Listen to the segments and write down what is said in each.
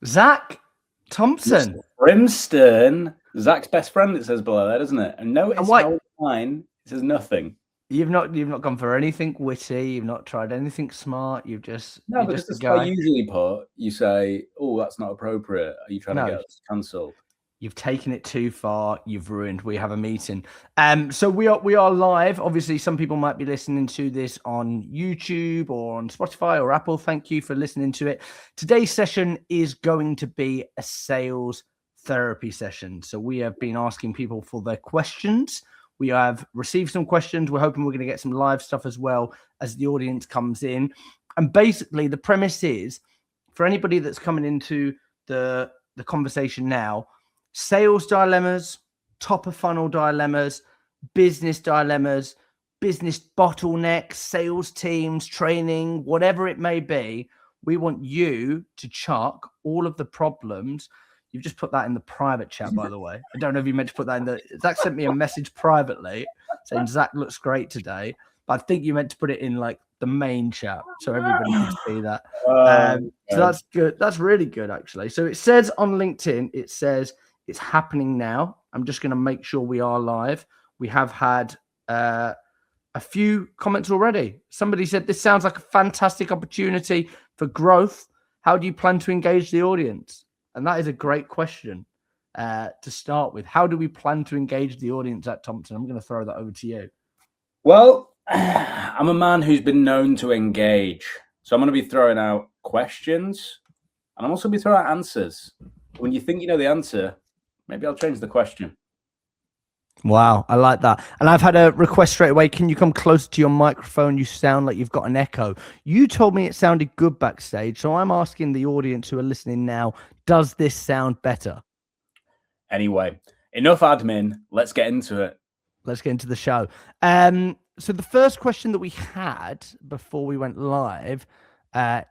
Zach Thompson. Mr. Brimstone, Zach's best friend, it says below there, doesn't it? And notice how mine it says nothing. You've not gone for anything witty. You've not tried anything smart. You've just because that's what I usually put. You say, "Oh, that's not appropriate. Are you trying to get us cancelled?" You've taken it too far. You've ruined. We have a meeting. So we are live. Obviously, some people might be listening to this on YouTube or on Spotify or Apple. Thank you for listening to it. Today's session is going to be a sales therapy session. So we have been asking people for their questions. We have received some questions. We're hoping we're going to get some live stuff as well as the audience comes in. And basically, the premise is for anybody that's coming into the conversation now, sales dilemmas, top of funnel dilemmas, business dilemmas, business bottlenecks, sales teams, training, whatever it may be. We want you to chuck all of the problems. You've just put that in the private chat, by the way. I don't know if you meant to put that in the... Zach sent me a message privately saying Zach looks great today. But I think you meant to put it in like the main chat so everybody can see that. So that's good. That's really good, actually. So it says on LinkedIn, it says it's happening now. I'm just going to make sure we are live. We have had a few comments already. Somebody said, this sounds like a fantastic opportunity for growth. How do you plan to engage the audience? And that is a great question to start with. How do we plan to engage the audience at Thompson? I'm going to throw that over to you. Well, I'm a man who's been known to engage. So I'm going to be throwing out questions and I'm also going to be throwing out answers. When you think you know the answer, maybe I'll change the question. Wow, I like that. And I've had a request straight away. Can you come closer to your microphone? You sound like you've got an echo. You told me it sounded good backstage. So I'm asking the audience who are listening now, does this sound better? Anyway, enough admin. Let's get into it. Let's get into the show. So the first question that we had before we went live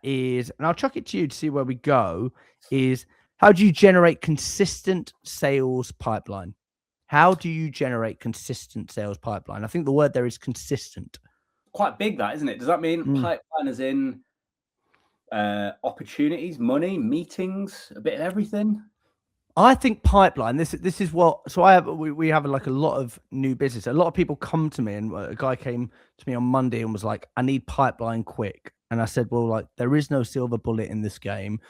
is, and I'll chuck it to you to see where we go, is how do you generate consistent sales pipeline? How do you generate consistent sales pipeline? I think the word there is consistent. Quite big, that, isn't it? Does that mean pipeline as in opportunities, money, meetings, a bit of everything? I think pipeline, this is what, so we have like a lot of new business. A lot of people come to me, and a guy came to me on Monday and was like, I need pipeline quick. And I said, well, like, there is no silver bullet in this game.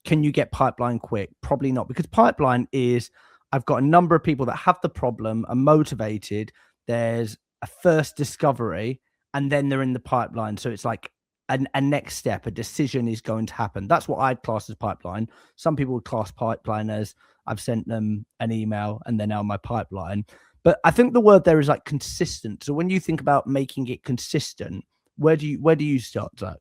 Can you get pipeline quick? Probably not, because pipeline is, I've got a number of people that have the problem, are motivated. There's a first discovery, and then they're in the pipeline. So it's like a next step, a decision is going to happen. That's what I'd class as pipeline. Some people would class pipeline as I've sent them an email and they're now in my pipeline. But I think the word there is like consistent. So when you think about making it consistent, where do you start, Zach?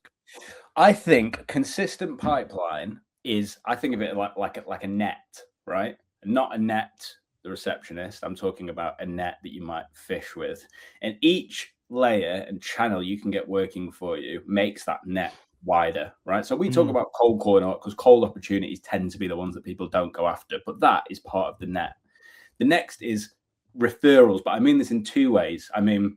I think consistent pipeline is, I think of it like a net, right? Not a net, the receptionist. I'm talking about a net that you might fish with. And each layer and channel you can get working for you makes that net wider, right? So we talk about cold calling because cold opportunities tend to be the ones that people don't go after, but that is part of the net. The next is referrals, but I mean this in two ways. I mean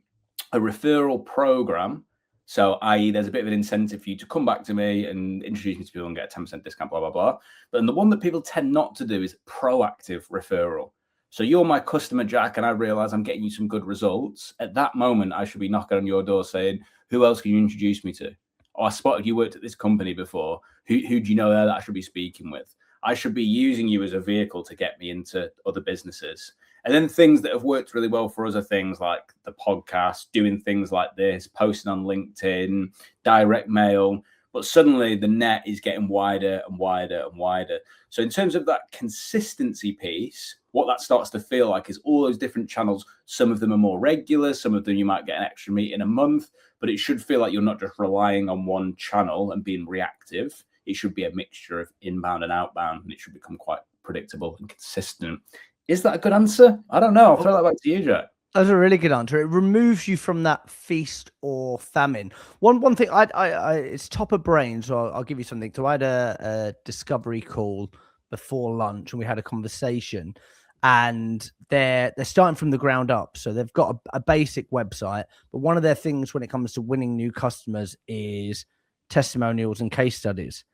a referral program. So i.e. there's a bit of an incentive for you to come back to me and introduce me to people and get a 10% discount, blah, blah, blah. But then the one that people tend not to do is proactive referral. So you're my customer, Jack, and I realize I'm getting you some good results. At that moment, I should be knocking on your door saying, who else can you introduce me to? Oh, I spotted you worked at this company before. Who do you know there that I should be speaking with? I should be using you as a vehicle to get me into other businesses. And then things that have worked really well for us are things like the podcast, doing things like this, posting on LinkedIn, direct mail. But suddenly the net is getting wider and wider and wider. So in terms of that consistency piece, what that starts to feel like is all those different channels. Some of them are more regular. Some of them you might get an extra meeting a month. But it should feel like you're not just relying on one channel and being reactive. It should be a mixture of inbound and outbound. And it should become quite predictable and consistent. Is that a good answer? I don't know. I'll throw that back to you, Jack. That's a really good answer. It removes you from that feast or famine. One thing, it's top of brain, so I'll give you something. So I had a discovery call before lunch, and we had a conversation. And they're starting from the ground up, so they've got a basic website. But one of their things when it comes to winning new customers is testimonials and case studies.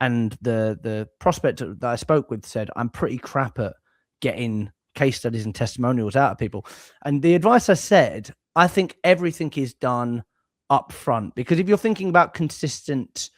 And the prospect that I spoke with said, I'm pretty crap at getting case studies and testimonials out of people. And the advice I said, I think everything is done up front, because if you're thinking about consistent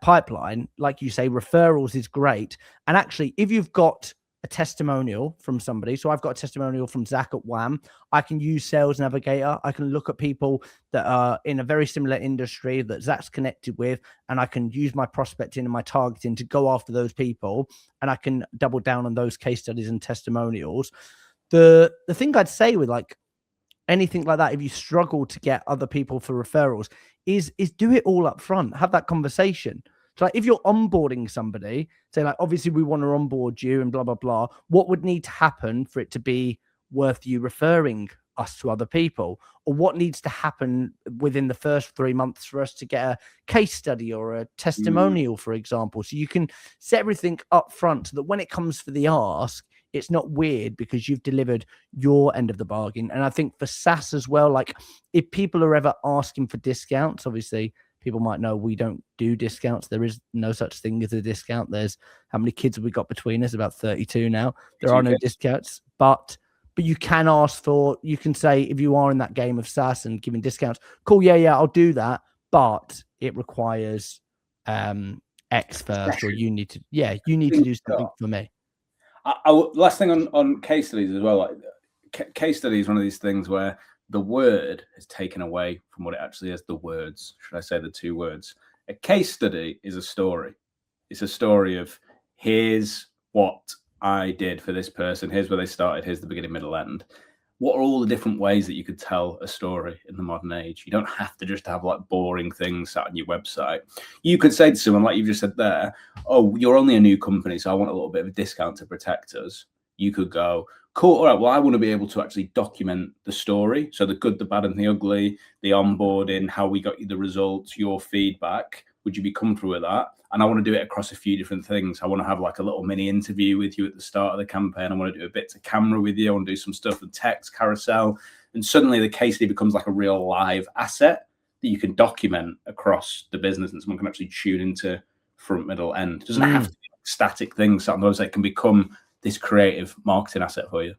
pipeline, like you say, referrals is great. And actually, if you've got a testimonial from somebody, so I've got a testimonial from Zach at WAM, I can use Sales Navigator. I can look at people that are in a very similar industry that Zach's connected with, and I can use my prospecting and my targeting to go after those people, and I can double down on those case studies and testimonials. The thing I'd say with like anything like that, if you struggle to get other people for referrals, is do it all up front. Have that conversation. So like if you're onboarding somebody, say like, obviously we want to onboard you and blah, blah, blah. What would need to happen for it to be worth you referring us to other people? Or what needs to happen within the first 3 months for us to get a case study or a testimonial, for example? So you can set everything up front so that when it comes for the ask, it's not weird because you've delivered your end of the bargain. And I think for SaaS as well, like if people are ever asking for discounts, obviously people might know we don't do discounts. There is no such thing as a discount. There's how many kids have we got between us? About 32 now. There are no discounts, but you can ask for, you can say, if you are in that game of SaaS and giving discounts, cool, yeah, I'll do that. But it requires X first, or you need to do something for me. Last thing on case studies as well. Like, case study is one of these things where the word is taken away from what it actually is. The words, should I say the two words? A case study is a story. It's a story of here's what I did for this person. Here's where they started. Here's the beginning, middle, end. What are all the different ways that you could tell a story in the modern age? You don't have to just have like boring things sat on your website. You could say to someone, like you've just said there, oh, you're only a new company, so I want a little bit of a discount to protect us. You could go, cool, all right, well, I want to be able to actually document the story. So the good, the bad, and the ugly, the onboarding, how we got you the results, your feedback. Would you be comfortable with that? And I want to do it across a few different things. I want to have like a little mini interview with you at the start of the campaign. I want to do a bit to camera with you. I want to do some stuff with text, carousel. And suddenly the case study becomes like a real live asset that you can document across the business, and someone can actually tune into front, middle, end. It doesn't have to be like static things. Sometimes it can become this creative marketing asset for you.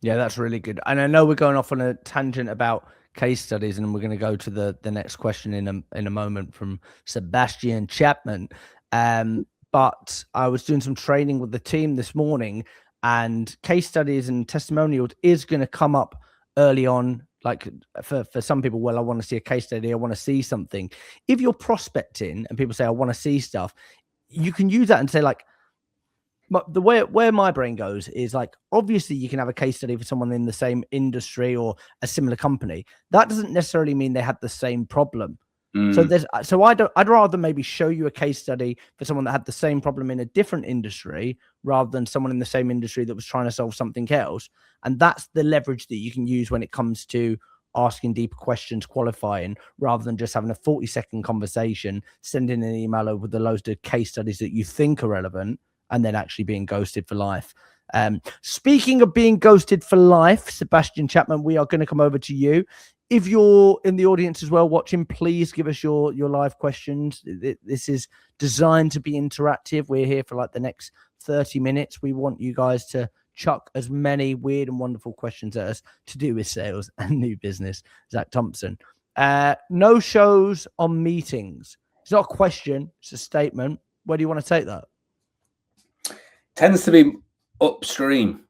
Yeah, that's really good. And I know we're going off on a tangent about case studies, and we're going to go to the next question in a moment from Sebastian Chapman. But I was doing some training with the team this morning, and case studies and testimonials is going to come up early on. Like for some people, well, I want to see a case study. I want to see something. If you're prospecting and people say, I want to see stuff, you can use that and say like, but the way where my brain goes is like, obviously you can have a case study for someone in the same industry or a similar company. That doesn't necessarily mean they had the same problem. So I'd rather maybe show you a case study for someone that had the same problem in a different industry rather than someone in the same industry that was trying to solve something else. And that's the leverage that you can use when it comes to asking deeper questions, qualifying, rather than just having a 40-second conversation, sending an email over the loads of case studies that you think are relevant, and then actually being ghosted for life. Speaking of being ghosted for life, Sebastian Chapman, we are going to come over to you. If you're in the audience as well watching, please give us your live questions. This is designed to be interactive. We're here for like the next 30 minutes. We want you guys to chuck as many weird and wonderful questions at us to do with sales and new business. Zach Thompson. No shows on meetings. It's not a question, it's a statement. Where do you want to take that? Tends to be upstream.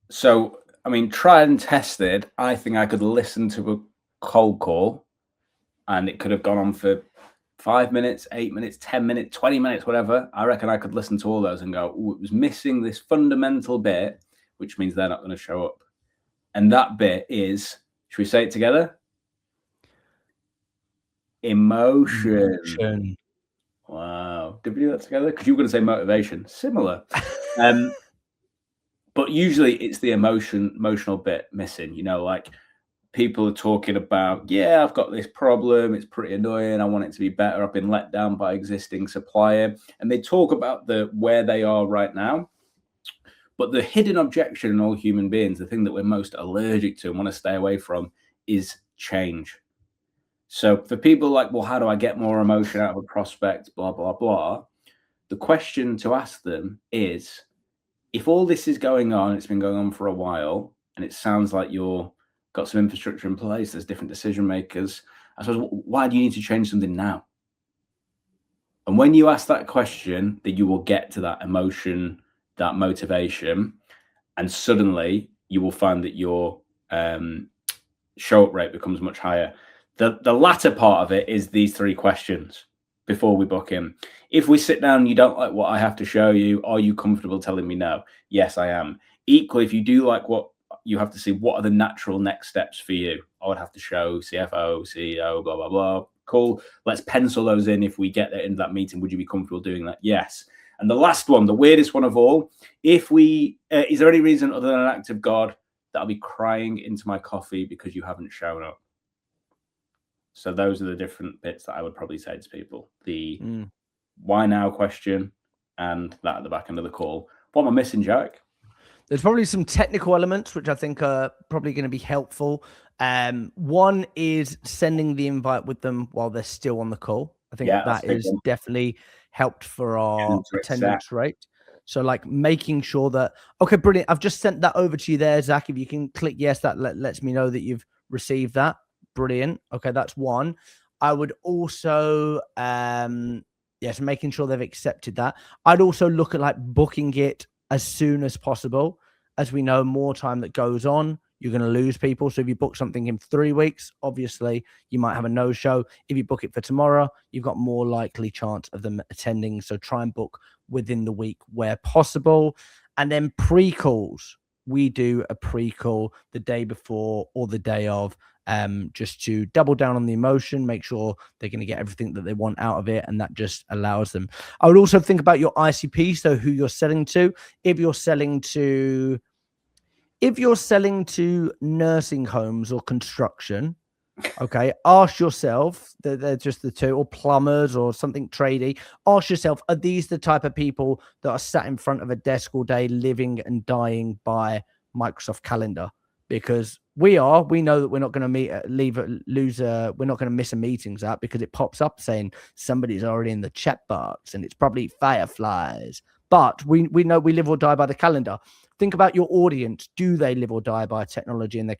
So, I mean, tried and tested, I think I could listen to a cold call and it could have gone on for 5 minutes, 8 minutes, 10 minutes, 20 minutes, whatever. I reckon I could listen to all those and go, it was missing this fundamental bit, which means they're not going to show up. And that bit is, should we say it together? Emotion. Wow. Did we do that together? Because you were going to say motivation. Similar. But usually it's the emotional bit missing. You know, like people are talking about, yeah, I've got this problem. It's pretty annoying. I want it to be better. I've been let down by existing supplier. And they talk about where they are right now. But the hidden objection in all human beings, the thing that we're most allergic to and want to stay away from, is change. So for people like, well, how do I get more emotion out of a prospect, blah, blah, blah. the question to ask them is, if all this is going on, it's been going on for a while, and it sounds like you're got some infrastructure in place, there's different decision makers, I suppose, why do you need to change something now? And when you ask that question, then you will get to that emotion, that motivation, and suddenly you will find that your show-up rate becomes much higher. The latter part of it is these 3 questions before we book in. If we sit down and you don't like what I have to show you, are you comfortable telling me no? Yes, I am. Equally, if you do like what you have to see, what are the natural next steps for you? I would have to show CFO, CEO, blah, blah, blah. Cool. Let's pencil those in. If we get there into that meeting, would you be comfortable doing that? Yes. And the last one, the weirdest one of all, is there any reason other than an act of God that I'll be crying into my coffee because you haven't shown up? So those are the different bits that I would probably say to people. The why now question and that at the back end of the call. What am I missing, Jack? There's probably some technical elements which I think are probably going to be helpful. One is sending the invite with them while they're still on the call. I think that is definitely helped for our attendance rate. So like making sure that, okay, brilliant. I've just sent that over to you there, Zach. If you can click yes, that lets me know that you've received that. Brilliant. Okay, that's one. I would also, yes, making sure they've accepted that. I'd also look at like booking it as soon as possible. As we know, more time that goes on, you're going to lose people. So if you book something in 3 weeks, obviously you might have a no-show. If you book it for tomorrow, you've got more likely chance of them attending. So try and book within the week where possible. And then pre-calls. We do a pre-call the day before or the day of, just to double down on the emotion, make sure they're going to get everything that they want out of it, and that just allows them. I would also think about your ICP, so who you're selling to. If you're selling to nursing homes or construction, okay, ask yourself, they're just the two, or plumbers or something tradey. Ask yourself, are these the type of people that are sat in front of a desk all day, living and dying by Microsoft Calendar? Because we know that we're not going to we're not going to miss a meetings app because it pops up saying somebody's already in the chat box and it's probably fireflies. But we know we live or die by the calendar. Think about your audience. Do they live or die by technology and their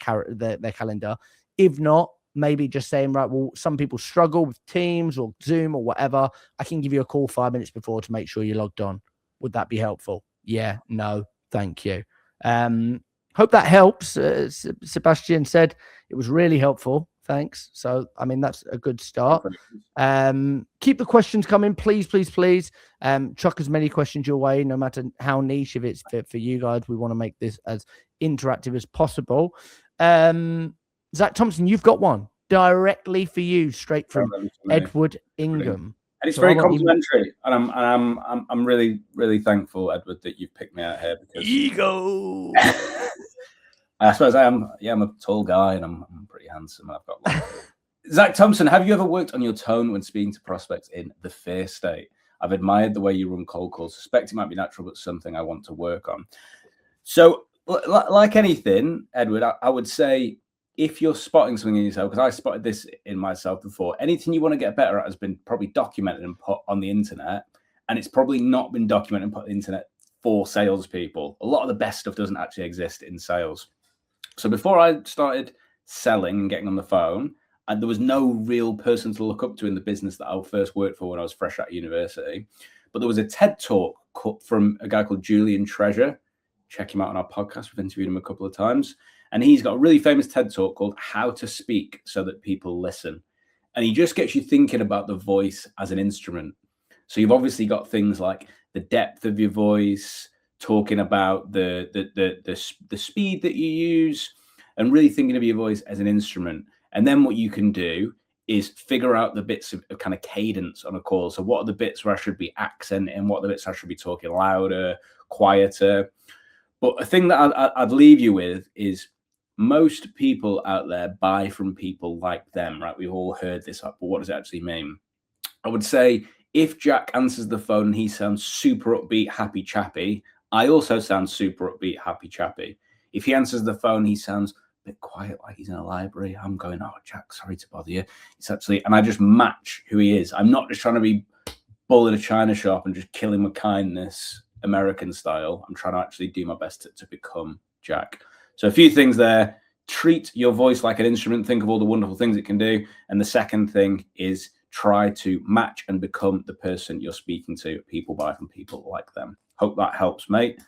calendar? If not, maybe just saying, right, well, some people struggle with Teams or Zoom or whatever. I can give you a call 5 minutes before to make sure you're logged on. Would that be helpful? Yeah, no, thank you. Hope that helps. Sebastian said it was really helpful. Thanks. So, I mean, that's a good start. Keep the questions coming, please, please, please. Chuck as many questions your way, no matter how niche. If it's fit for you guys, we want to make this as interactive as possible. Zach Thompson, you've got one directly for you, straight from Edward Ingham. And it's very complimentary, and I'm really, really thankful, Edward, that you've picked me out here. Because ego. I suppose I'm a tall guy and I'm pretty handsome. And I've got Zach Thompson, have you ever worked on your tone when speaking to prospects in the fear state? I've admired the way you run cold calls. Suspect it might be natural, but something I want to work on. So, like anything, Edward, I would say, if you're spotting something in yourself, because I spotted this in myself before, anything you want to get better at has been probably documented and put on the internet, and it's probably not been documented and put on the internet for salespeople. A lot of the best stuff doesn't actually exist in sales. So before I started selling and getting on the phone, there was no real person to look up to in the business that I first worked for when I was fresh out of university. But there was a TED talk from a guy called Julian Treasure. Check him out on our podcast. We've interviewed him a couple of times. And he's got a really famous TED talk called How to Speak So That People Listen. And he just gets you thinking about the voice as an instrument. So you've obviously got things like the depth of your voice, talking about the speed that you use, and really thinking of your voice as an instrument. And then what you can do is figure out the bits of kind of cadence on a call. So what are the bits where I should be accenting? What are the bits I should be talking louder, quieter? But a thing that I'd leave you with is, most people out there buy from people like them, right? We've all heard this, but what does it actually mean? I would say if Jack answers the phone and he sounds super upbeat, happy chappy, I also sound super upbeat, happy chappy. If he answers the phone, he sounds a bit quiet, like he's in a library. I'm going, oh, Jack, sorry to bother you. It's actually, and I just match who he is. I'm not just trying to be bull in a china shop and just kill him with kindness, American style. I'm trying to actually do my best to become Jack. So a few things there. Treat your voice like an instrument. Think of all the wonderful things it can do. And the second thing is try to match and become the person you're speaking to. People buy from people like them. Hope that helps, mate.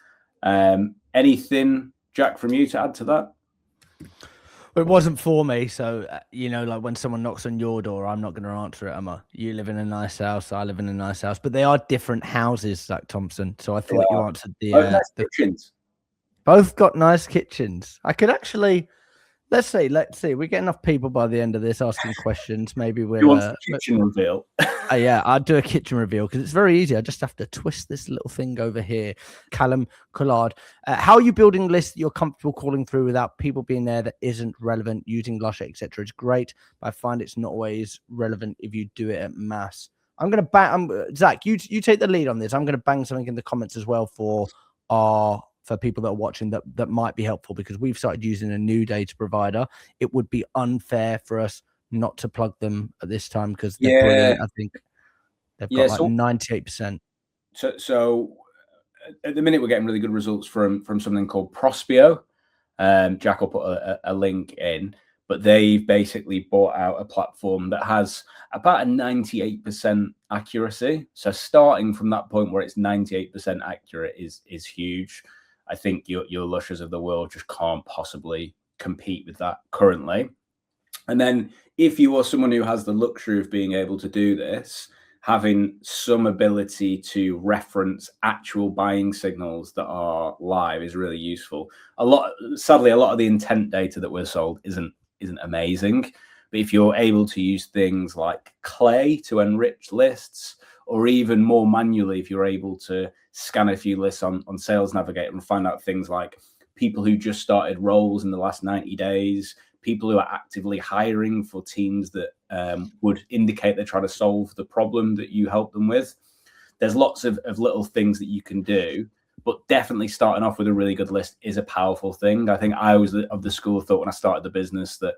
Anything, Jack, from you to add to that? It wasn't for me, so like when someone knocks on your door, I'm not going to answer it, am I? You live in a nice house, I live in a nice house, but they are different houses, Zach Thompson. So I thought you answered the kitchens. Both got nice kitchens. I could actually, let's see. We get enough people by the end of this asking questions. Maybe we'll. You want a kitchen reveal? Yeah, I'll do a kitchen reveal because it's very easy. I just have to twist this little thing over here. Callum Collard, how are you building lists that you're comfortable calling through without people being there that isn't relevant? Using Lusher, etc. It's great, but I find it's not always relevant if you do it at mass. I'm gonna bang. Zach, you take the lead on this. I'm gonna bang something in the comments as well for people that are watching that might be helpful, because we've started using a new data provider. It would be unfair for us not to plug them at this time because they're brilliant. I think they've got 98%. So at the minute we're getting really good results from something called Prospio. Jack will put a link in, but they've basically bought out a platform that has about a 98% accuracy. So starting from that point where it's 98% accurate is huge. I think your Lushers of the world just can't possibly compete with that currently. And then if you are someone who has the luxury of being able to do this, having some ability to reference actual buying signals that are live is really useful. Sadly, a lot of the intent data that we're sold isn't amazing. But if you're able to use things like Clay to enrich lists, or even more manually, if you're able to scan a few lists on Sales Navigator and find out things like people who just started roles in the last 90 days, people who are actively hiring for teams that would indicate they're trying to solve the problem that you help them with. There's lots of little things that you can do, but definitely starting off with a really good list is a powerful thing. I think I was of the school of thought when I started the business that,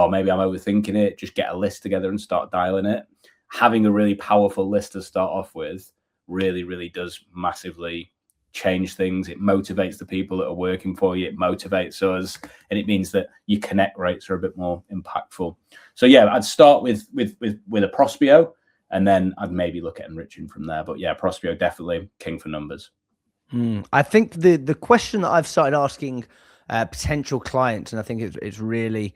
maybe I'm overthinking it, just get a list together and start dialing it. Having a really powerful list to start off with really, really does massively change things. It motivates the people that are working for you. It motivates us, and it means that your connect rates are a bit more impactful. So yeah, I'd start with a Prospio, and then I'd maybe look at enriching from there. But yeah, Prospio definitely king for numbers. I think the question that I've started asking potential clients, and I think it's really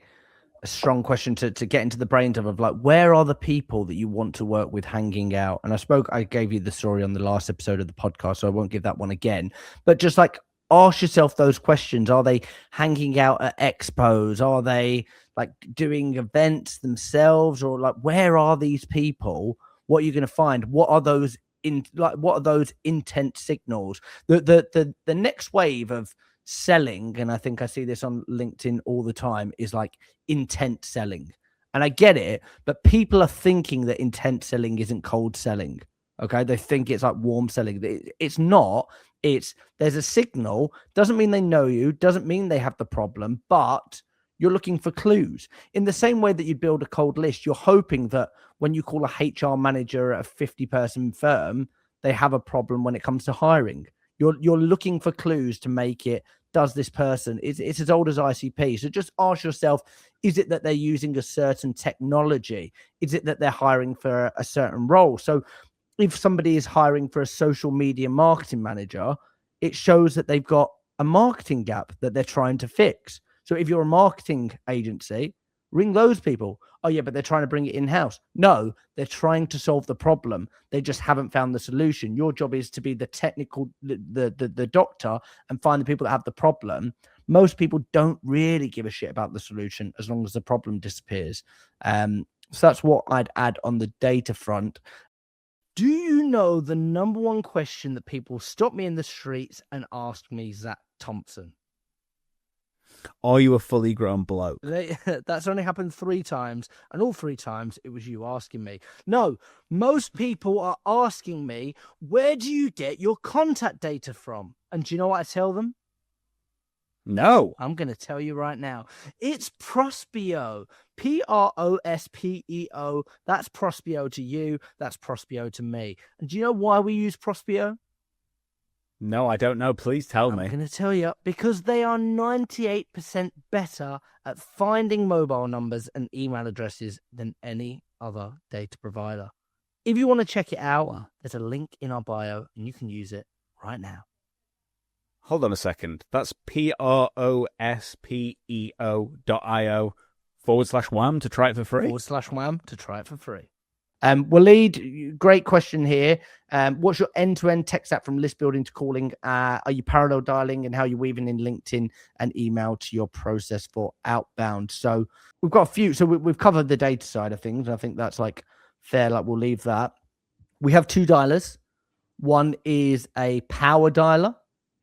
a strong question to get into the brains of like, where are the people that you want to work with hanging out? And I gave you the story on the last episode of the podcast, so I won't give that one again, but just like ask yourself those questions. Are they hanging out at expos? Are they like doing events themselves? Or like, where are these people? What are you going to find? What are those intent signals? The next wave of selling, and I think I see this on LinkedIn all the time, is like intent selling. And I get it, but people are thinking that intent selling isn't cold selling. Okay, they think it's like warm selling. It's not. There's a signal. Doesn't mean they know you, doesn't mean they have the problem, but you're looking for clues. In the same way that you build a cold list, you're hoping that when you call a HR manager at a 50-person firm, they have a problem when it comes to hiring. You're looking for clues to make it, does this person, it's as old as ICP. So just ask yourself, is it that they're using a certain technology? Is it that they're hiring for a certain role? So if somebody is hiring for a social media marketing manager, it shows that they've got a marketing gap that they're trying to fix. So if you're a marketing agency, ring those people. Oh yeah, but they're trying to bring it in-house. No, they're trying to solve the problem. They just haven't found the solution. Your job is to be the technical, the doctor, and find the people that have the problem. Most people don't really give a shit about the solution as long as the problem disappears. So that's what I'd add on the data front. Do you know the number one question that people stop me in the streets and ask me, Zach Thompson? Are you a fully grown bloke? That's only happened 3 times, and all 3 times it was you asking me. No, most people are asking me, where do you get your contact data from? And do you know what I tell them? No. I'm going to tell you right now. It's Prospeo. Prospeo. That's Prospeo to you. That's Prospeo to me. And do you know why we use Prospeo? No, I don't know. Please tell me. I'm going to tell you, because they are 98% better at finding mobile numbers and email addresses than any other data provider. If you want to check it out, there's a link in our bio and you can use it right now. Hold on a second. That's prospeo.io/wham to try it for free. /wham to try it for free. Waleed, great question here. What's your end-to-end tech stack from list building to calling? Are you parallel dialing, and how are you weaving in LinkedIn and email to your process for outbound? So we've got a few. So we've covered the data side of things. I think that's like fair. Like we'll leave that. We have 2 dialers. One is a power dialer,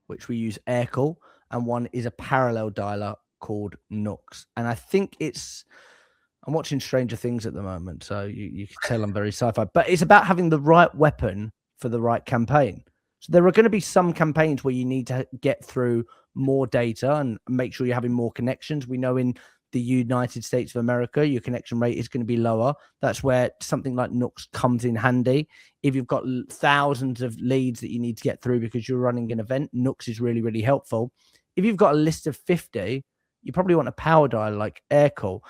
which we use Aircall, and one is a parallel dialer called Nux. And I think I'm watching Stranger Things at the moment, so you can tell I'm very sci-fi. But it's about having the right weapon for the right campaign. So there are going to be some campaigns where you need to get through more data and make sure you're having more connections. We know in the United States of America, your connection rate is going to be lower. That's where something like Nux comes in handy. If you've got thousands of leads that you need to get through because you're running an event, Nux is really, really helpful. If you've got a list of 50, you probably want a power dial like Aircall.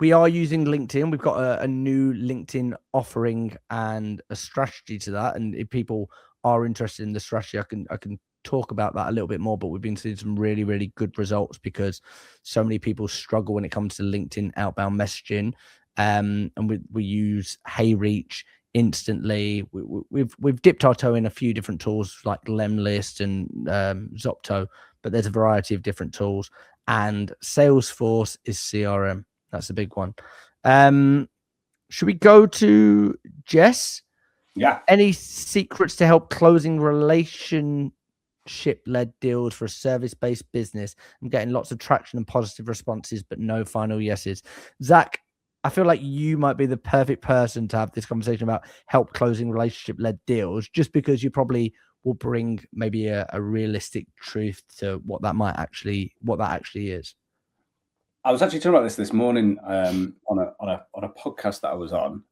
We are using LinkedIn. We've got a new LinkedIn offering and a strategy to that. And if people are interested in the strategy, I can talk about that a little bit more. But we've been seeing some really, really good results because so many people struggle when it comes to LinkedIn outbound messaging. And we use HeyReach instantly. We've dipped our toe in a few different tools like Lemlist and Zopto, but there's a variety of different tools. And Salesforce is CRM. That's a big one. Should we go to Jess? Yeah. Any secrets to help closing relationship-led deals for a service-based business? I'm getting lots of traction and positive responses, but no final yeses. Zach, I feel like you might be the perfect person to have this conversation about help closing relationship-led deals, just because you probably will bring maybe a realistic truth to what that actually is. I was actually talking about this morning on a podcast that I was on.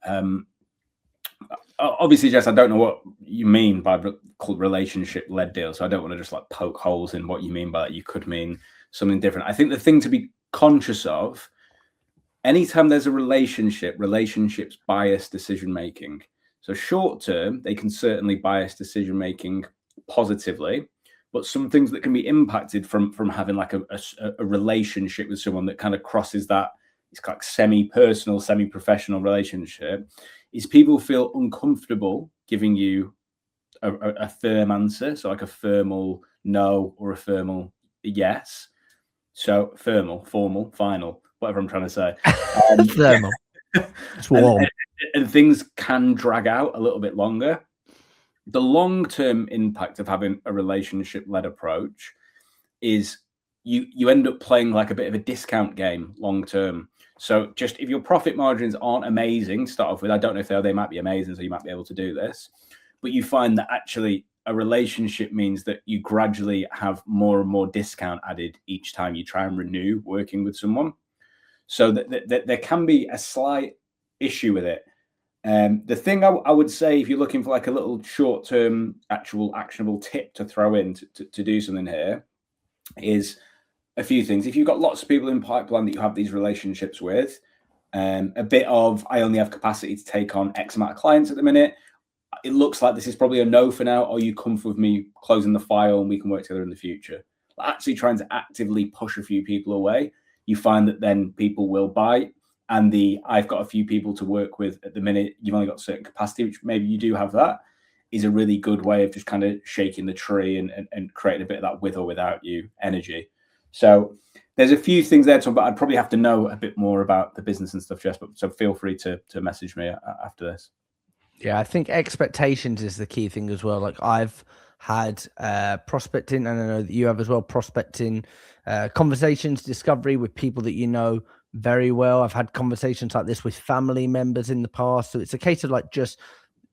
Obviously, Jess, I don't know what you mean by relationship-led deals, so I don't want to just like poke holes in what you mean by that. You could mean something different. I think the thing to be conscious of, anytime there's a relationships bias decision-making. So short term, they can certainly bias decision-making positively, but some things that can be impacted from having like a relationship with someone that kind of crosses that, it's like semi-personal, semi-professional relationship, is people feel uncomfortable giving you a firm answer. So like a formal no or a formal yes. So formal, final, whatever I'm trying to say. Thermal. It's warm. And things can drag out a little bit longer. The long-term impact of having a relationship-led approach is you end up playing like a bit of a discount game long-term. So just if your profit margins aren't amazing to start off with, I don't know if they might be amazing, so you might be able to do this, but you find that actually a relationship means that you gradually have more and more discount added each time you try and renew working with someone. So that there can be a slight issue with it. The thing I would say, if you're looking for like a little short-term actual actionable tip to throw in to do something here, is a few things. If you've got lots of people in pipeline that you have these relationships with, a bit of, I only have capacity to take on X amount of clients at the minute, it looks like this is probably a no for now. Are you comfortable with me closing the file and we can work together in the future? Actually trying to actively push a few people away, you find that then people will bite. And I've got a few people to work with at the minute, you've only got certain capacity, which maybe you do have, that is a really good way of just kind of shaking the tree and creating a bit of that with or without you energy. So there's a few things there, but I'd probably have to know a bit more about the business and stuff, Jess, so feel free to message me after this. Yeah, I think expectations is the key thing as well. Like I've had prospecting, and I know that you have as well, prospecting conversations, discovery with people that you know very well. I've had conversations like this with family members in the past. So it's a case of like just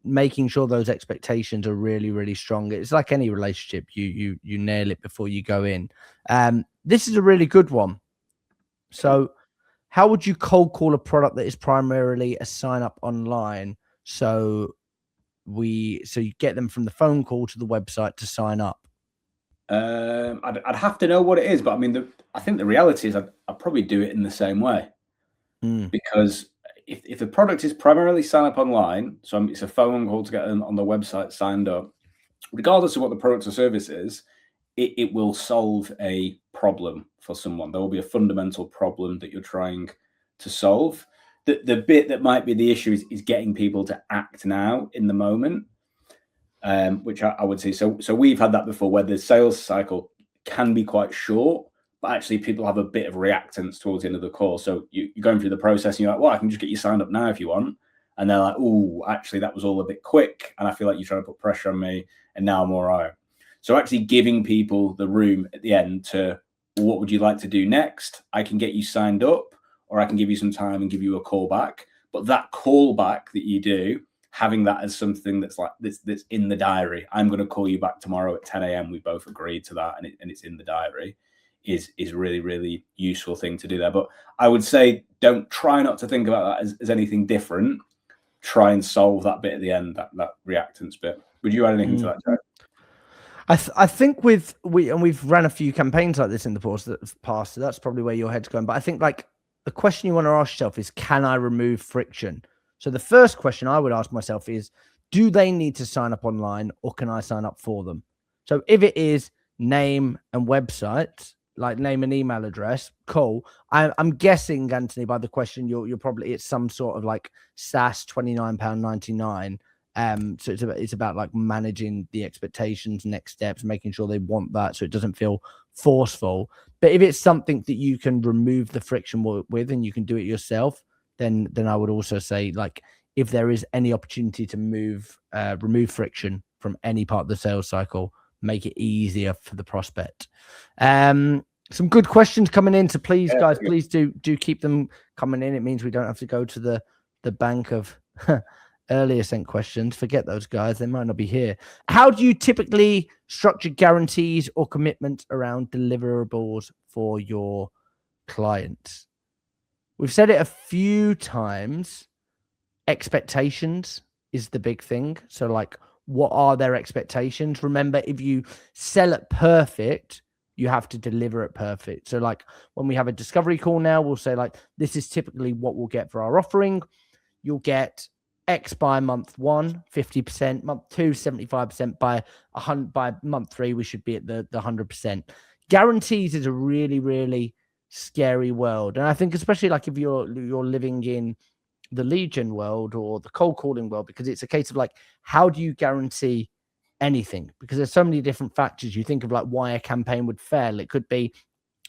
making sure those expectations are really, really strong. It's like any relationship, you nail it before you go in. This is a really good one. So how would you cold call a product that is primarily a sign up online? So you get them from the phone call to the website to sign up. I'd have to know what it is, but I mean, I think the reality is I'd probably do it in the same way, because if the product is primarily sign up online, so it's a phone call to get them on the website signed up, regardless of what the product or service is, it will solve a problem for someone. There will be a fundamental problem that you're trying to solve. The bit that might be the issue is getting people to act now in the moment, which I would say. So we've had that before, where the sales cycle can be quite short, but actually people have a bit of reactance towards the end of the call. So you're going through the process and you're like, well, I can just get you signed up now if you want. And they're like, oh, actually that was all a bit quick. And I feel like you're trying to put pressure on me and now I'm all right. So actually giving people the room at the end to, well, what would you like to do next? I can get you signed up, or I can give you some time and give you a call back. But that call back that you do, having that as something that's like that's in the diary. I'm going to call you back tomorrow at 10 a.m. We both agreed to that, and it's in the diary. Is really, really useful thing to do there. But I would say try not to think about that as anything different. Try and solve that bit at the end, that reactance bit. Would you add anything to that, Joe? I think we've ran a few campaigns like this in the past, so that's probably where your head's going. But I think like the question you want to ask yourself is, can I remove friction? So the first question I would ask myself is, do they need to sign up online, or can I sign up for them? So if it is name and website, like name and email address, cool. I'm guessing, Anthony, by the question, you're probably, it's some sort of like SaaS £29.99. So it's about like managing the expectations, next steps, making sure they want that, so it doesn't feel forceful. But if it's something that you can remove the friction with, and you can do it yourself, then I would also say, like, if there is any opportunity to remove friction from any part of the sales cycle, make it easier for the prospect. Some good questions coming in, so please, guys, please do keep them coming in. It means we don't have to go to the bank of earlier sent questions. Forget those guys, they might not be here. How do you typically structure guarantees or commitments around deliverables for your clients? We've said it a few times. Expectations is the big thing. So like, what are their expectations? Remember, if you sell it perfect, you have to deliver it perfect. So like when we have a discovery call now, we'll say like, this is typically what we'll get for our offering. You'll get X by month 1, 50%, month 2, 75%, by month 3, we should be at the 100%. Guarantees is a really, really scary world. And I think especially like if you're living in the lead gen world or the cold calling world, because it's a case of like, how do you guarantee anything? Because there's so many different factors. You think of like why a campaign would fail. It could be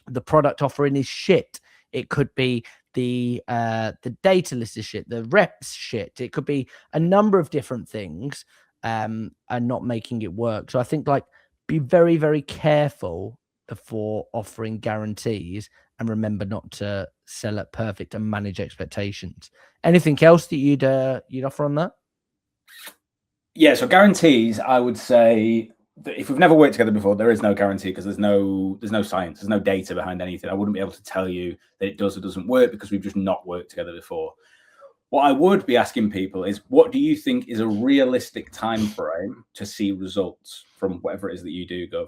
the product offering is shit. It could be the data list is shit, the reps shit. It could be a number of different things, and not making it work. So I think like be very, very careful before offering guarantees, and remember not to sell it perfect and manage expectations. Anything else that you'd offer on that? Yeah, so guarantees, I would say that if we've never worked together before, there is no guarantee, because there's no science, there's no data behind anything. I wouldn't be able to tell you that it does or doesn't work, because we've just not worked together before. What I would be asking people is, what do you think is a realistic time frame to see results from whatever it is that you do, Gov?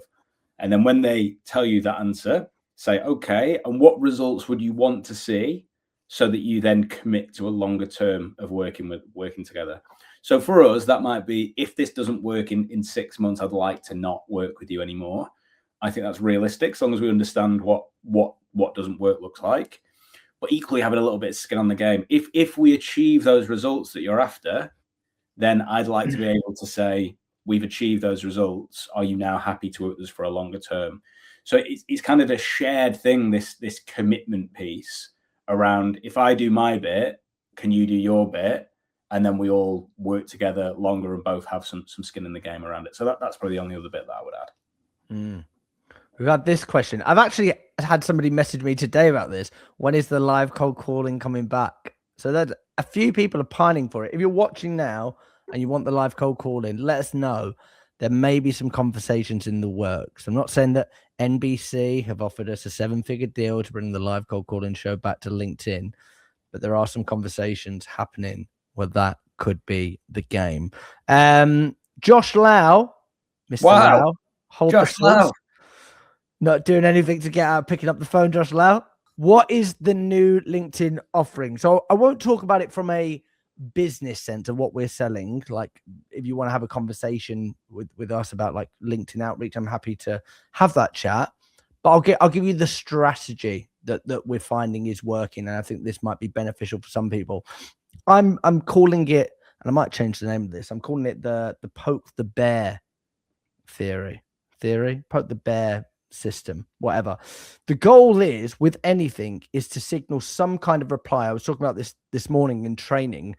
And then when they tell you that answer, say, okay, and what results would you want to see, so that you then commit to a longer term of working together. So for us, that might be, if this doesn't work in 6 months, I'd like to not work with you anymore. I think that's realistic, as long as we understand what doesn't work looks like. But equally having a little bit of skin on the game. If we achieve those results that you're after, then I'd like to be able to say, we've achieved those results. Are you now happy to work with us for a longer term? So it's kind of a shared thing, this commitment piece around, if I do my bit, can you do your bit? And then we all work together longer and both have some skin in the game around it. So that's probably the only other bit that I would add. We've had this question. I've actually had somebody message me today about this. When is the live cold calling coming back? So that a few people are pining for it. If you're watching now, and you want the live cold call in, let us know. There may be some conversations in the works. I'm not saying that NBC have offered us a 7-figure deal to bring the live cold calling show back to LinkedIn, but there are some conversations happening where that could be the game. Josh Lau, Mr. Wow. Lau, hold Josh the fort. Lau. Not doing anything to get out, picking up the phone, Josh Lau. What is the new LinkedIn offering? So I won't talk about it from a business sense of what we're selling. Like if you want to have a conversation with us about like LinkedIn outreach, I'm happy to have that chat. But I'll give you the strategy that we're finding is working, and I think this might be beneficial for some people. I'm calling it, and I might change the name of this. I'm calling it the poke the bear theory. Poke the bear system, whatever. The goal is with anything is to signal some kind of reply. I was talking about this morning in training.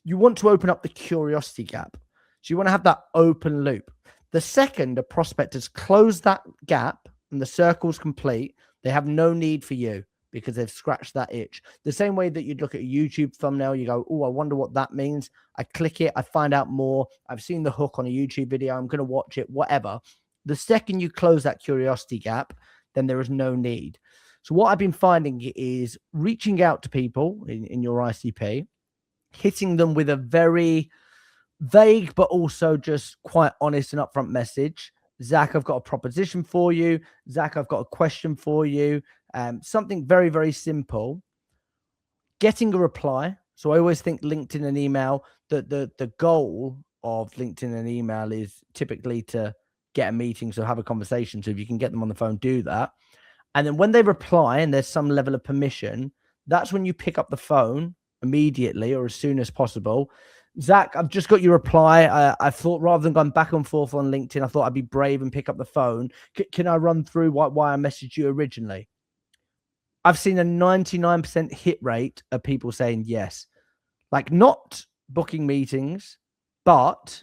You want to open up the curiosity gap. So you want to have that open loop. The second a prospect has closed that gap and the circle's complete, they have no need for you because they've scratched that itch. The same way that you'd look at a YouTube thumbnail, you go, oh, I wonder what that means. I click it, I find out more. I've seen the hook on a YouTube video. I'm going to watch it, whatever. The second you close that curiosity gap, then there is no need. So what I've been finding is reaching out to people in your ICP, hitting them with a very vague, but also just quite honest and upfront message. Zach, I've got a proposition for you. Zach, I've got a question for you. Something very, very simple. Getting a reply. So I always think LinkedIn and email, the goal of LinkedIn and email is typically to get a meeting, so have a conversation. So if you can get them on the phone, do that. And then when they reply and there's some level of permission, that's when you pick up the phone immediately or as soon as possible. Zach, I've just got your reply. I thought rather than going back and forth on LinkedIn, I thought I'd be brave and pick up the phone. Can I run through why I messaged you originally? I've seen a 99% hit rate of people saying yes. Like not booking meetings, but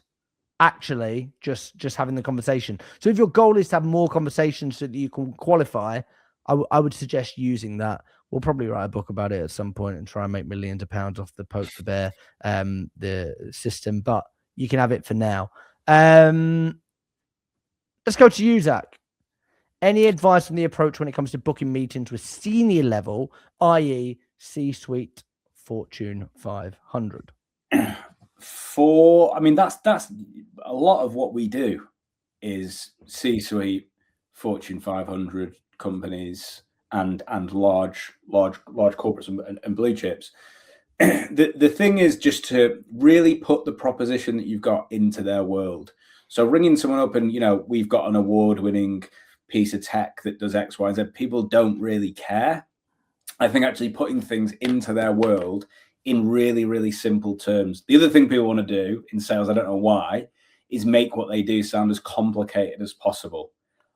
actually just having the conversation. So if your goal is to have more conversations so that you can qualify, I would suggest using that. We'll probably write a book about it at some point and try and make millions of pounds off the poke the bear, the system, but you can have it for now. Let's go to you, Zach. Any advice on the approach when it comes to booking meetings with senior level, i.e. C-suite Fortune 500? That's a lot of what we do is C-suite Fortune 500 companies and large corporates and blue chips. The thing is just to really put the proposition that you've got into their world. So ringing someone up and, we've got an award-winning piece of tech that does X, Y, Z, people don't really care. I think actually putting things into their world in really, really simple terms. The other thing people want to do in sales, I don't know why, is make what they do sound as complicated as possible.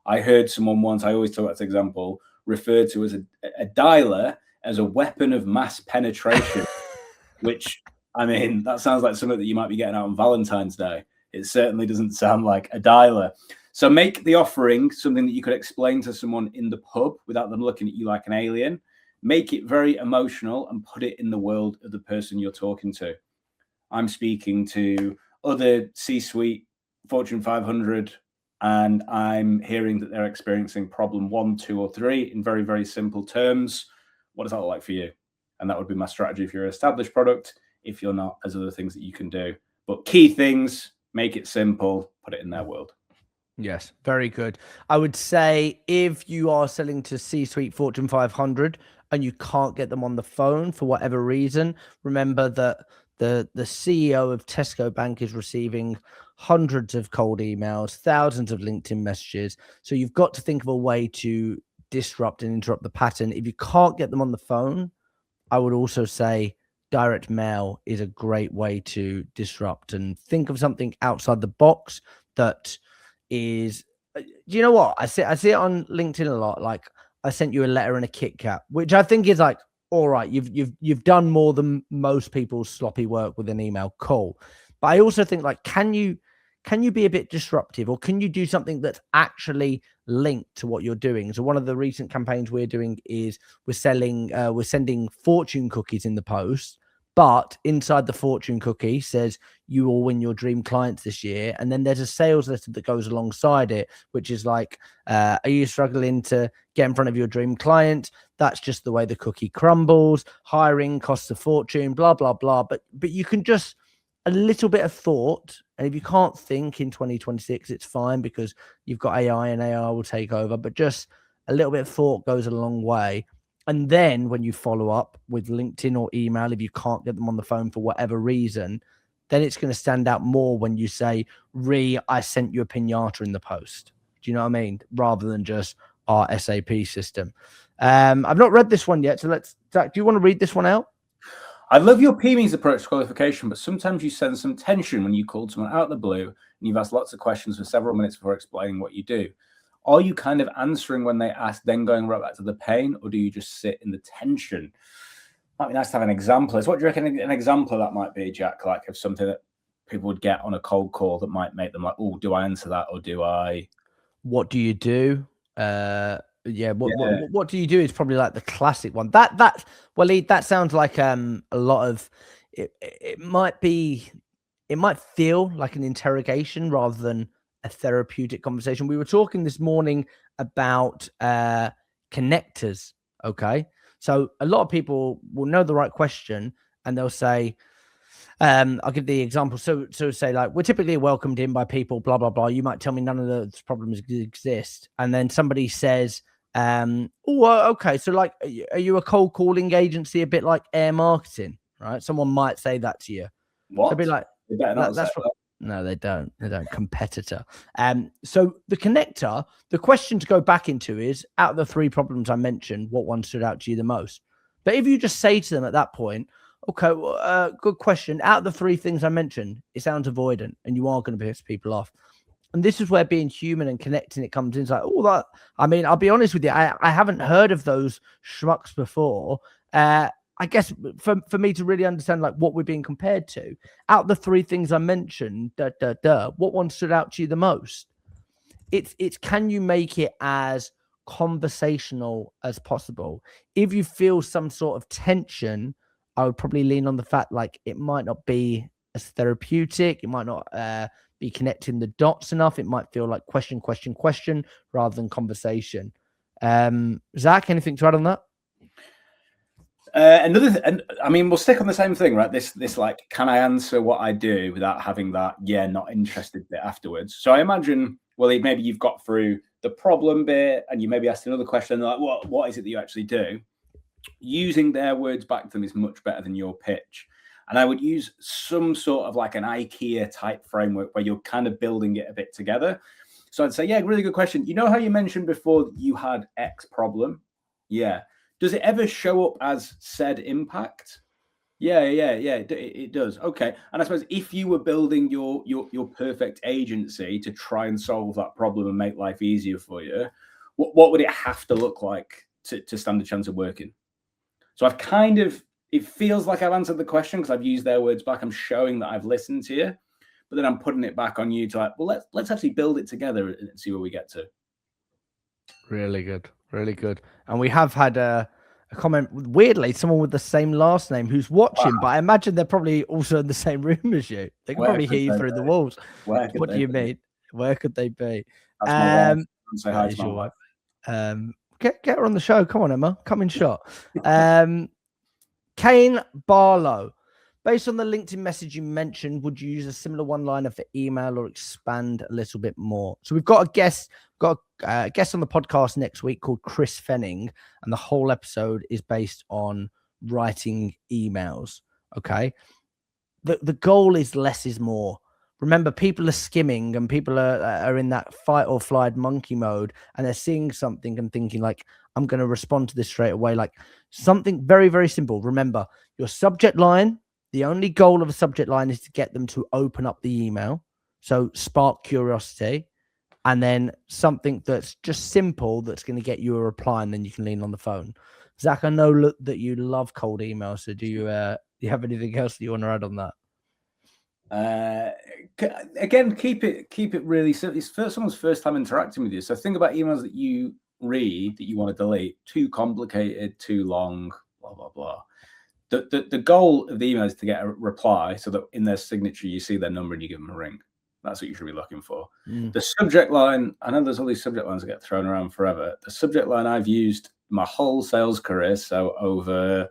I heard someone once, I always talk about this example, referred to as a dialer as a weapon of mass penetration, which, that sounds like something that you might be getting out on Valentine's Day. It certainly doesn't sound like a dialer. So make the offering something that you could explain to someone in the pub without them looking at you like an alien. Make it very emotional and put it in the world of the person you're talking to. I'm speaking to other C-suite Fortune 500, and I'm hearing that they're experiencing problem 1, 2, or 3 in very, very simple terms. What does that look like for you? And that would be my strategy if you're an established product. If you're not, there's other things that you can do. But key things, make it simple, put it in their world. Yes, very good. I would say if you are selling to C-suite Fortune 500 and you can't get them on the phone for whatever reason, remember that the CEO of Tesco Bank is receiving hundreds of cold emails, thousands of LinkedIn messages. So you've got to think of a way to disrupt and interrupt the pattern. If you can't get them on the phone, I would also say direct mail is a great way to disrupt and think of something outside the box that is, you know what? I see it on LinkedIn a lot. Like I sent you a letter and a Kit Kat, which I think is like, all right, you've done more than most people's sloppy work with an email. Cool. But I also think like, can you be a bit disruptive, or can you do something that's actually linked to what you're doing? So one of the recent campaigns we're doing is we're sending fortune cookies in the post, But inside the fortune cookie says you will win your dream clients this year. And then there's a sales letter that goes alongside it, which is like, are you struggling to get in front of your dream client? That's just the way the cookie crumbles. Hiring costs a fortune, blah, blah, blah. But you can just a little bit of thought. And if you can't think in 2026, it's fine because you've got AI and AI will take over. But just a little bit of thought goes a long way. And then when you follow up with LinkedIn or email, if you can't get them on the phone for whatever reason, then it's going to stand out more when you say, I sent you a pinata in the post. Do you know what I mean? Rather than just our SAP system. I've not read this one yet. So Zach, do you want to read this one out? I love your PME's approach to qualification, but sometimes you sense some tension when you called someone out of the blue and you've asked lots of questions for several minutes before explaining what you do. Are you kind of answering when they ask, then going right back to the pain, or do you just sit in the tension? Might be nice to have an example. What do you reckon an example of that might be, Jack? Like of something that people would get on a cold call that might make them like, oh, do I answer that or do I? What do you do? What do you do is probably like the classic one. That sounds like a lot of it. It might feel like an interrogation rather than a therapeutic conversation. We were talking this morning about connectors. Okay, so a lot of people will know the right question and they'll say, I'll give the example. So say like, we're typically welcomed in by people, blah, blah, blah. You might tell me none of those problems exist. And then somebody says, okay. So like, are you a cold calling agency, a bit like air marketing, right? Someone might say that to you. What? They'll be like, no, they don't. Competitor. So the connector, the question to go back into is, out of the 3 problems I mentioned, what one stood out to you the most? But if you just say to them at that point, okay, well, good question. Out of the 3 things I mentioned, it sounds avoidant and you are going to piss people off. And this is where being human and connecting it comes in. It's like, I'll be honest with you. I haven't heard of those schmucks before. I guess for me to really understand like what we're being compared to, out of the 3 things I mentioned, what one stood out to you the most? It's can you make it as conversational as possible? If you feel some sort of tension, I would probably lean on the fact like it might not be as therapeutic. It might not be connecting the dots enough. It might feel like question rather than conversation. Zach, anything to add on that? We'll stick on the same thing, right? This like, can I answer what I do without having that, not interested bit afterwards? So I imagine, well, maybe you've got through the problem bit and you maybe asked another question like, what is it that you actually do? Using their words back to them is much better than your pitch. And I would use some sort of like an IKEA type framework where you're kind of building it a bit together. So I'd say, really good question. You know how you mentioned before that you had X problem? Yeah. Does it ever show up as said impact? Yeah, it does. Okay. And I suppose if you were building your perfect agency to try and solve that problem and make life easier for you, what would it have to look like to stand a chance of working? So it feels like I've answered the question because I've used their words back. I'm showing that I've listened to you, but then I'm putting it back on you to like, well, let's actually build it together and see where we get to. Really good. Really good. And we have had a comment, weirdly, someone with the same last name who's watching, but I imagine they're probably also in the same room as you. They can probably hear you through the walls. What do you mean? Where could they be? Say hi to my wife. Get her on the show. Come on, Emma. Come in shot. Kane Barlow. Based on the LinkedIn message you mentioned, would you use a similar one-liner for email or expand a little bit more? So we've got a guest on the podcast next week called Chris Fenning, and the whole episode is based on writing emails. Okay. The goal is less is more. Remember, people are skimming and people are in that fight or flight monkey mode, and they're seeing something and thinking like, I'm going to respond to this straight away. Like something very, very simple. Remember, your subject line, the only goal of a subject line is to get them to open up the email. So spark curiosity, and then something that's just simple that's going to get you a reply, and then you can lean on the phone. Zach, I know that you love cold emails. So do you have anything else that you want to add on that? Again, keep it really simple. It's someone's first time interacting with you. So think about emails that you read that you want to delete. Too complicated, too long, blah, blah, blah. The goal of the email is to get a reply so that in their signature you see their number and you give them a ring. That's what you should be looking for. The subject line, I know there's all these subject lines that get thrown around forever. The subject line I've used my whole sales career, so over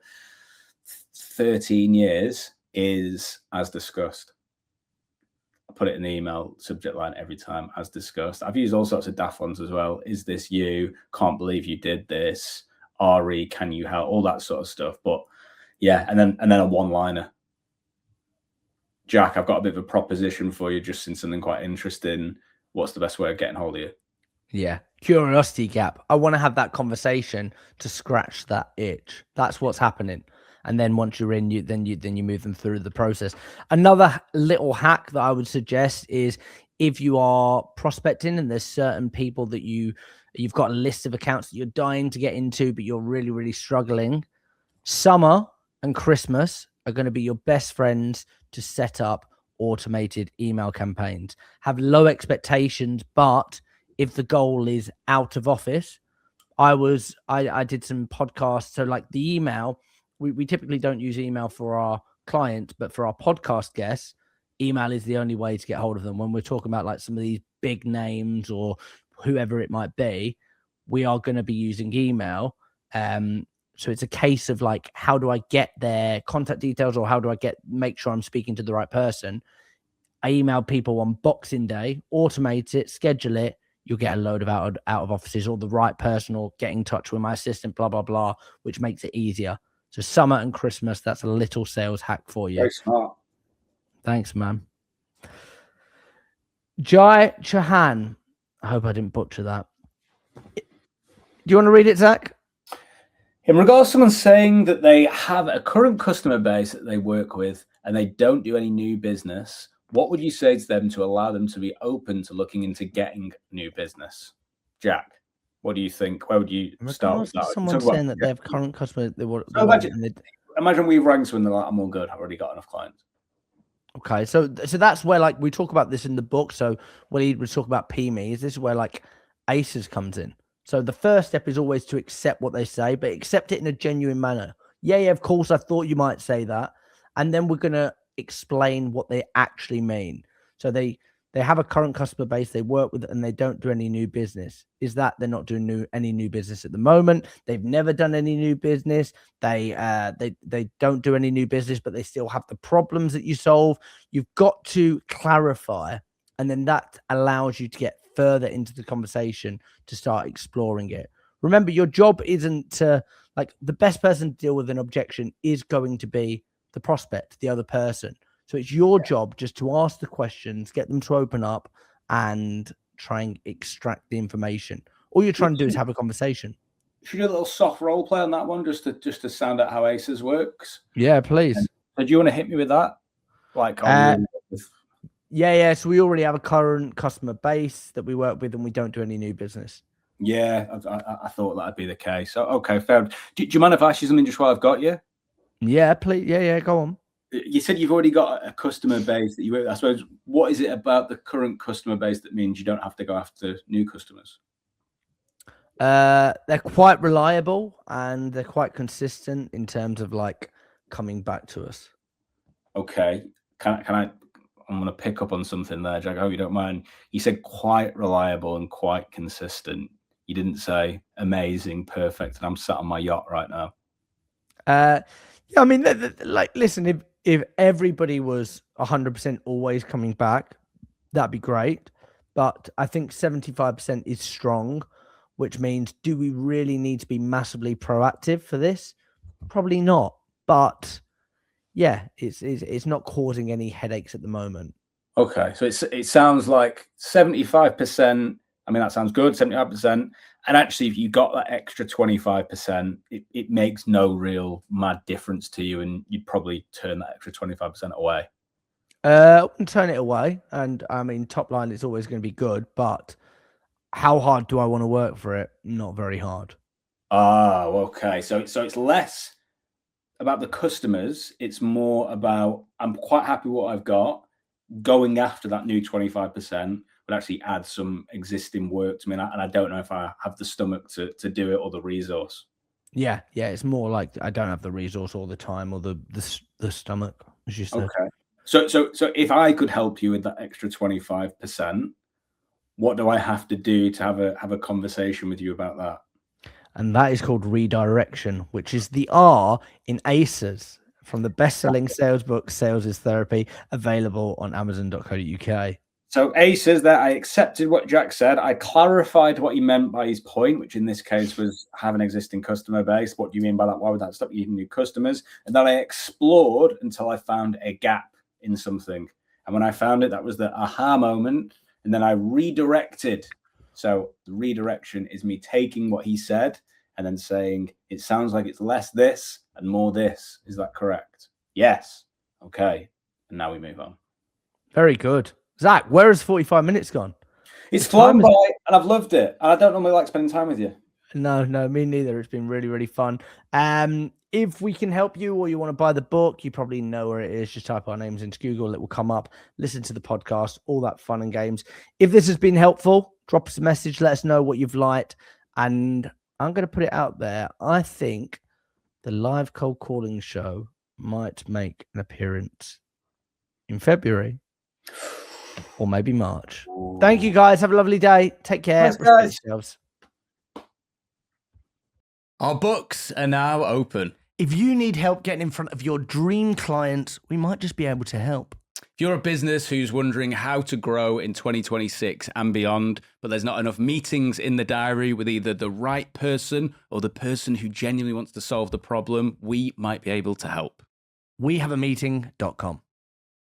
13 years, is as discussed. I put it in the email subject line every time, as discussed. I've used all sorts of daft ones as well. Is this you? Can't believe you did this. RE, can you help? All that sort of stuff. But yeah, and then a one-liner. Jack, I've got a bit of a proposition for you, just in something quite interesting. What's the best way of getting hold of you? Yeah, curiosity gap. I want to have that conversation to scratch that itch. That's what's happening. And then once you're in, you move them through the process. Another little hack that I would suggest is if you are prospecting and there's certain people that you've got a list of accounts that you're dying to get into, but you're really, really struggling. Summer and Christmas are going to be your best friends to set up automated email campaigns. Have low expectations, but if the goal is out of office, I did some podcasts. So like the email, we typically don't use email for our clients, but for our podcast guests, email is the only way to get hold of them. When we're talking about like some of these big names or whoever it might be, we are going to be using email. So it's a case of like, how do I get their contact details, or how do I make sure I'm speaking to the right person? I email people on Boxing Day, automate it, schedule it. You'll get a load of out of offices, or the right person, or get in touch with my assistant, blah, blah, blah, which makes it easier. So summer and Christmas, that's a little sales hack for you. Very smart. Thanks, man. Jai Chahan. I hope I didn't butcher that. Do you want to read it, Zach? In regards to someone saying that they have a current customer base that they work with and they don't do any new business, what would you say to them to allow them to be open to looking into getting new business? Jack, what do you think? Where would you start with that? Someone saying that they have current customer. Imagine we rang someone, they're like, I'm all good. I've already got enough clients. Okay, so that's where like we talk about this in the book. So when he would talk about PMEs, this is where like ACEs comes in. So the first step is always to accept what they say, but accept it in a genuine manner. Yeah, of course, I thought you might say that. And then we're going to explain what they actually mean. So they have a current customer base they work with, and they don't do any new business. Is that they're not doing any new business at the moment? They've never done any new business. They don't do any new business, but they still have the problems that you solve. You've got to clarify, and then that allows you to get further into the conversation to start exploring it. Remember, your job isn't to like the best person to deal with an objection is going to be the prospect, the other person. So it's your job just to ask the questions, get them to open up, and try and extract the information. All you're trying to do is have a conversation. Should we do a little soft role play on that one, just to sound out how ACEs works? Yeah, please. So do you want to hit me with that? Like, yeah. So we already have a current customer base that we work with, and we don't do any new business. Yeah, I thought that'd be the case. So, okay, fair. Do you mind if I ask you something just while I've got you? Yeah, please. Yeah, go on. You said you've already got a customer base that you work with. I suppose, what is it about the current customer base that means you don't have to go after new customers? They're quite reliable, and they're quite consistent in terms of like coming back to us. Okay. Can I? I'm going to pick up on something there, Jack. I hope you don't mind. You said quite reliable and quite consistent. You didn't say amazing, perfect, and I'm sat on my yacht right now. Yeah, I mean, like, listen, if everybody was 100% always coming back, that'd be great. But I think 75% is strong, which means, do we really need to be massively proactive for this? Probably not. But yeah, it's not causing any headaches at the moment. Okay, so it sounds like 75%. I mean, that sounds good, 75%. And actually, if you got that extra 25%, it makes no real mad difference to you, and you'd probably turn that extra 25% away. Turn it away. And I mean, top line is always going to be good, but how hard do I want to work for it? Not very hard. Oh, okay. So it's less about the customers. It's more about, I'm quite happy with what I've got. Going after that new 25% would actually add some existing work to me, and I don't know if I have the stomach to do it or the resource. Yeah, it's more like I don't have the resource all the time or the stomach, as you said. Okay. So if I could help you with that extra 25%, what do I have to do to have a conversation with you about that? And that is called redirection, which is the R in ACEs from the best-selling sales book, Sales is Therapy, available on amazon.co.uk. So A says that I accepted what Jack said. I clarified what he meant by his point, which in this case was have an existing customer base. What do you mean by that? Why would that stop you getting new customers? And then I explored until I found a gap in something. And when I found it, that was the aha moment. And then I redirected. So the redirection is me taking what he said and then saying, it sounds like it's less this and more this. Is that correct? Yes. Okay. And now we move on. Very good. Zach, where has 45 minutes gone? It's flown by and I've loved it. And I don't normally like spending time with you. No, me neither. It's been really, really fun. If we can help you or you want to buy the book, you probably know where it is. Just type our names into Google. It will come up. Listen to the podcast, all that fun and games. If this has been helpful, drop us a message. Let us know what you've liked. And I'm going to put it out there. I think the live cold calling show might make an appearance in February or maybe March. Ooh. Thank you, guys. Have a lovely day. Take care. Thanks, guys. Yourselves. Our books are now open. If you need help getting in front of your dream clients, we might just be able to help. If you're a business who's wondering how to grow in 2026 and beyond, but there's not enough meetings in the diary with either the right person or the person who genuinely wants to solve the problem, we might be able to help. WeHaveAmeeting.com.